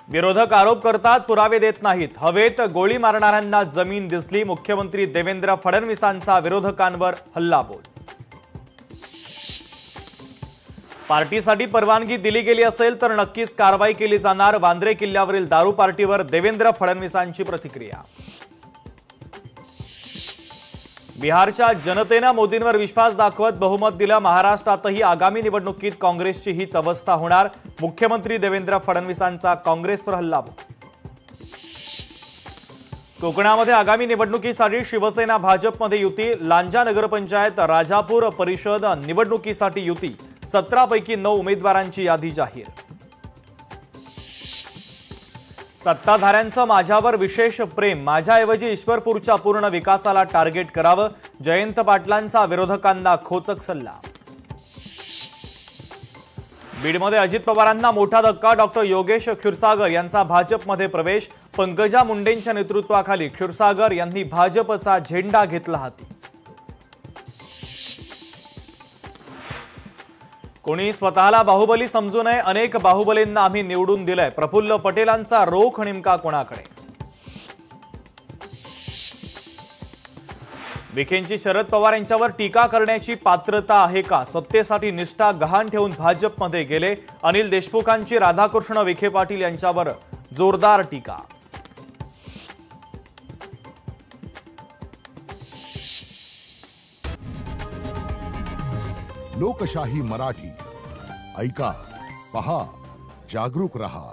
विरोधक आरोप करतात, पुरावे देत नाहीत। हवेत गोळी मारणाऱ्यांना जमीन दिसली। मुख्यमंत्री देवेंद्र फडणवीसांचा विरोधकांवर हल्लाबोल। पार्टीसाठी परवानगी दिली गेली असेल तर नक्कीच कारवाई केली जाणार। वांद्रे किल्ल्यावरील दारू पार्टीवर देवेंद्र फडणवीसांची प्रतिक्रिया। बिहारच्या जनतेने मोदींवर विश्वास दाखवत बहुमत दिलं। महाराष्ट्रातही आगामी निवडणुकीत काँग्रेसची हीच अवस्था होणार। मुख्यमंत्री देवेंद्र फडणवीसांचा काँग्रेसवर हल्लाबोल। कोकणामध्ये आगामी निवडणुकीसाठी शिवसेना भाजपमध्ये युती। लांजा नगरपंचायत, राजापूर परिषद निवडणुकीसाठी युती। 17 पैकी 9 उमेदवारांची यादी जाहीर। सत्ताधाऱ्यांचं माझ्यावर विशेष प्रेम, माझ्याऐवजी ईश्वरपूरच्या पूर्ण विकासाला टार्गेट करावं। जयंत पाटलांचा विरोधकांना खोचक सल्ला। बीडमध्ये अजित पवारांना मोठा धक्का। डॉक्टर योगेश क्षीरसागर यांचा भाजपमध्ये प्रवेश। पंकजा मुंडेंच्या नेतृत्वाखाली क्षीरसागर यांनी भाजपचा झेंडा घेतला हाती। कोणी स्वतःला बाहुबली समजू नये, अनेक बाहुबलींना आम्ही निवडून दिलंय। प्रफुल्ल पटेलांचा रोख नेमका कोणाकडे? विखेंची शरद पवार यांच्यावर टीका करण्याची पात्रता आहे का? सत्तेसाठी निष्ठा गहाण ठेवून भाजपमध्ये गेले। अनिल देशमुखांची राधाकृष्ण विखे पाटील यांच्यावर जोरदार टीका। लोकशाही मराठी ऐका, पहा, जागरूक रहा।